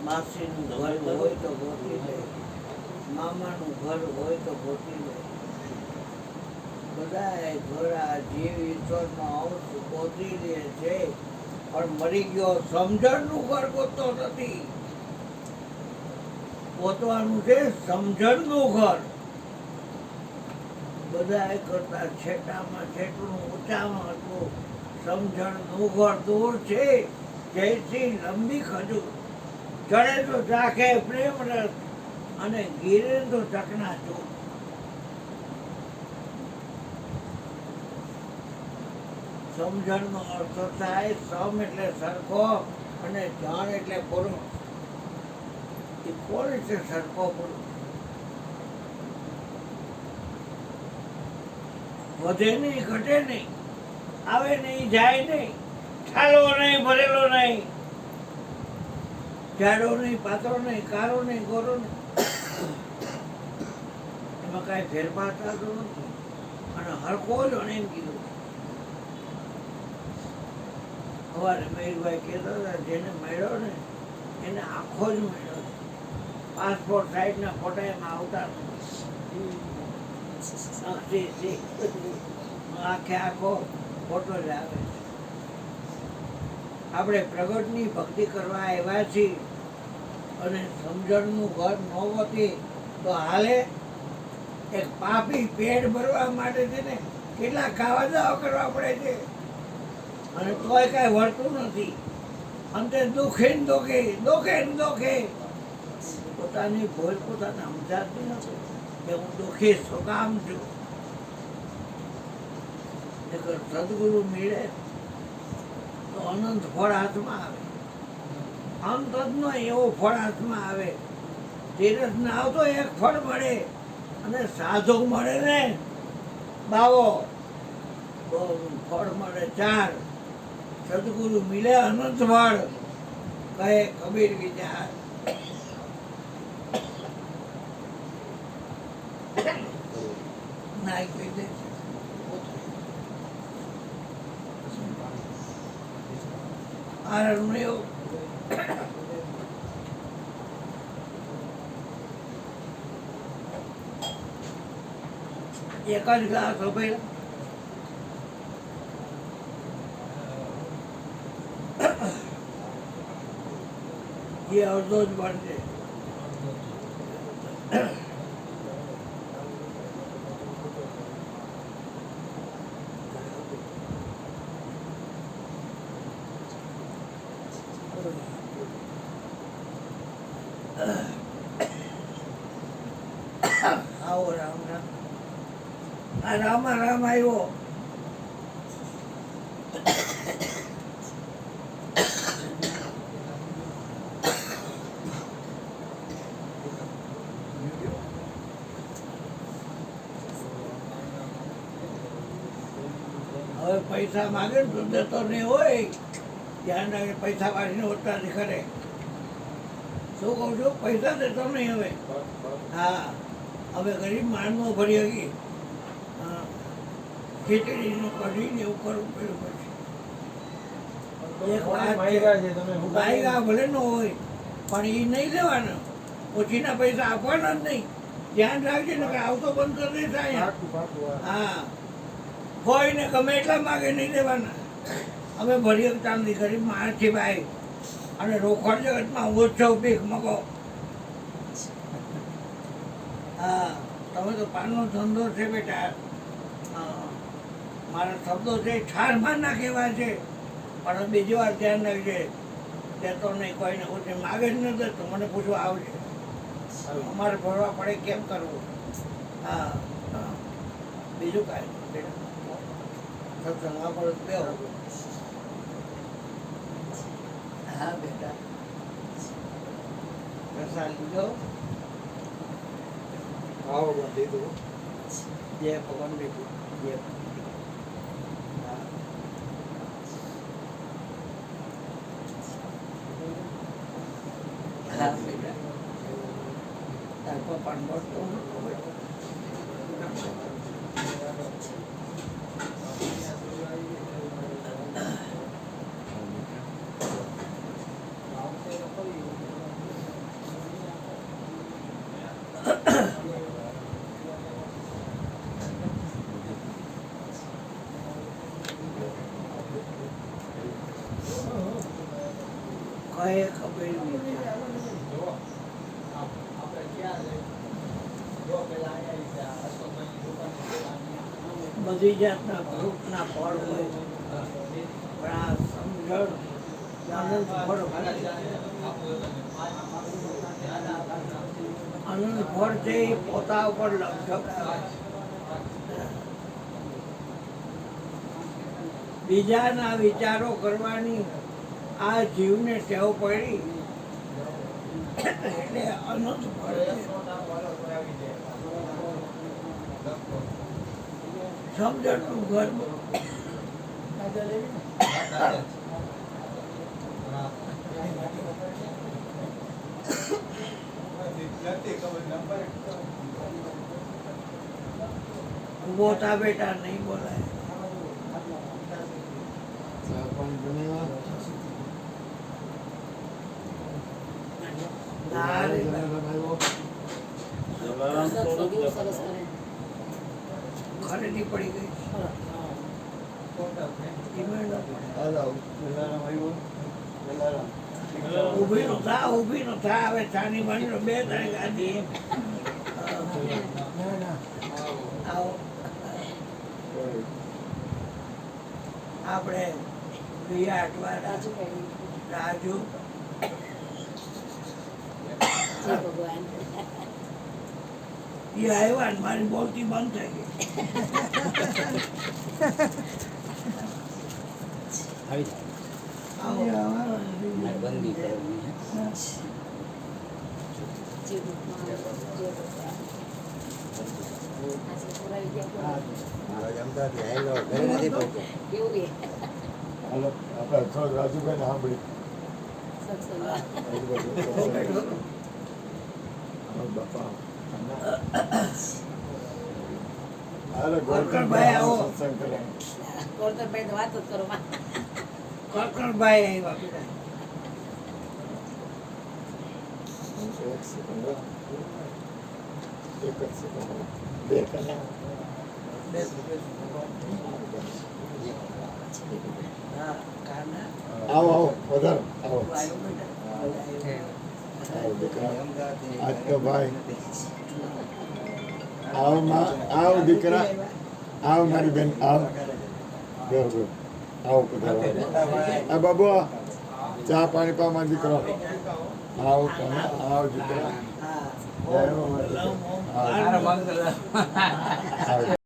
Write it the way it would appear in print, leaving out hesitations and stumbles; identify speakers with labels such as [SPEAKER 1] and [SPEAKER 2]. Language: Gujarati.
[SPEAKER 1] માસીનું ઘર હોય તો ગોતી લે, મામાનું ઘર હોય તો ગોતી લે. બધાએ ઘર આ જીવ ઈશ્વરનો અંશ ગોતી લે છે, પણ મરી ગયો સમજણનું ઘર ગોતતો નથી. ગોતવાનું છે સમજણનું ઘર. બધાએ કરતા છેટામાં છેટું ઊંચામાં હતું. સમજણનું ઘર દૂર છે, જયથી લંબી ખજૂર. ચડે તો ચાખે પ્રેમ રસ, અને ગીરે તો ચકનાચૂર. સમજણનો અર્થ થાય સમ એટલે સરખો, અને જણ એટલે પુરુષ. એ કોણ છે સરખો પુરુષ? વધે નહીં, ઘટે નહીં, આવે નહીં, જાય નહીં, ઠાલો નહીં, ભરેલો નહીં, જાડો નહીં, પાતળો નહીં, કાળો નહીં, ગોરો નહીં. એમાં કાંઈ ફેરફાર થતો નથી, અને હરખો જ એમ કીધું. સવારે મયુરભાઈ કહેતા હતા, જેને મળ્યો ને એને આખો જ મળ્યો છે. પાસપોર્ટ સાઈઝના ફોટા એમાં આવતા નથી. આખે આખો ફોટો જ આવે છે. આપણે પ્રગટની ભક્તિ કરવા આવ્યા છીએ, અને સમજણનું ઘર ન હોતી તો હાલે. એક પાપી પેટ ભરવા માટે છે ને કેટલા ખાવા દાવા કરવા પડે છે, અને તોય કાંઈ વળતું નથી. અંતે દુઃખે ને દુઃખે, દુઃખે ને દુઃખે. પોતાની ભૂલ પોતાને સમજાતી નથી કે હું દુઃખી શું કામ છું. સદગુરુ મળે તો અનંત ફળ હાથમાં આવે. અંત જ નો એવો ફળ હાથમાં આવે. ધીરજ ના આવતો એક ફળ મળે, અને સાધુ મળે ને બાવો તો ફળ મળે 4. સદગુરુ મિલે અનંત ફળ, કહે કબીર વિચાર. નાઈ કહી દે એક જ ગ્લાસ હવે એ અડધો જ બનશે. આવો રામ રામ. આ રામા રામ આવ્યો. હવે પૈસા માગે ને તો દેતો નહીં હોય. ધ્યાન રાખે, પૈસા વાળીને હોતા નહીં કરે. શું કહું છું? પૈસા દેતો નહીં હવે. હા, હવે ગરીબ માણસો ભરી હકી ખીચડીનું કઢીને એવું કરવું પડ્યું. પછી એક વાત ગાયગા ભલે ન હોય, પણ એ નહીં લેવાના. ઓછીના પૈસા આપવાના જ નહીં. ધ્યાન રાખજે ને કે આવતો બંધ કરી દે થાય. હા, કોઈને ગમે એટલા માગે નહીં દેવાના. અમે ભરી ચાંદી ગરીબ માણસ છે ભાઈ, અને રોકડ જગતમાં ઓછો ભીખ મગો. હા, તમે તો પાનનો ધંધો છે બેટા. મારા શબ્દો છે ઠારમાં ના કહેવા છે, પણ બીજી વાર ધ્યાન રાખજે. દેતો નહીં, કોઈને ઓછી માગે જ ન દે તો મને પૂછવા આવશે. અમારે ભરવા પડે કેમ કરવું. હા, બીજું કાંઈ બેટા સત્સંગ આપણો બે. હા બેટા, પ્રસાદ લીધો.
[SPEAKER 2] આવો લીધું.
[SPEAKER 1] જય ભગવાન લીધું. જય હા બેટા, તાર પપ્પાને મળતો કઈ ખબર નથી. બધી જાતના ફ્રૂટના ફળ હોય પણ આ સમજણ આનંદ ફળ આનંદ ફળ છે એ પોતા ઉપર લક્ષક બીજાના વિચારો કરવાની આ જીવને ટેવ પડી એટલે આનંદ ફળ છે. સમજણનું ઘર ઉભો થા બેટા, નહીં બોલાય. ના રે ખરીદી પડી ગઈ. ઊભી નો થા હવે ચાની બાની બે ત્રણ ગાડી આવો. આપણે વિરાટ રાજુ એ આવ્યા ને મારી બોલતી બંધ થઈ ગઈ.
[SPEAKER 2] રાજુભાઈ સાંભળી
[SPEAKER 1] કરકણભાઈ આવો. કરકણભાઈ આવ્યા બેટા. હા, કાના.
[SPEAKER 2] આવો આવો વધારો આવો
[SPEAKER 1] આવ્યો બેટા.
[SPEAKER 2] આવો દીકરા આજ તો ભાઈ આવો માં આવો દીકરા આવો મારી બેન આવો બેહો આવો પધારો આ બાબુ ચા પાણી પા મારો દીકરો આવો તમે આવો દીકરા
[SPEAKER 1] હા.
[SPEAKER 2] આવો.
[SPEAKER 1] લવ મોહ.
[SPEAKER 2] આવો.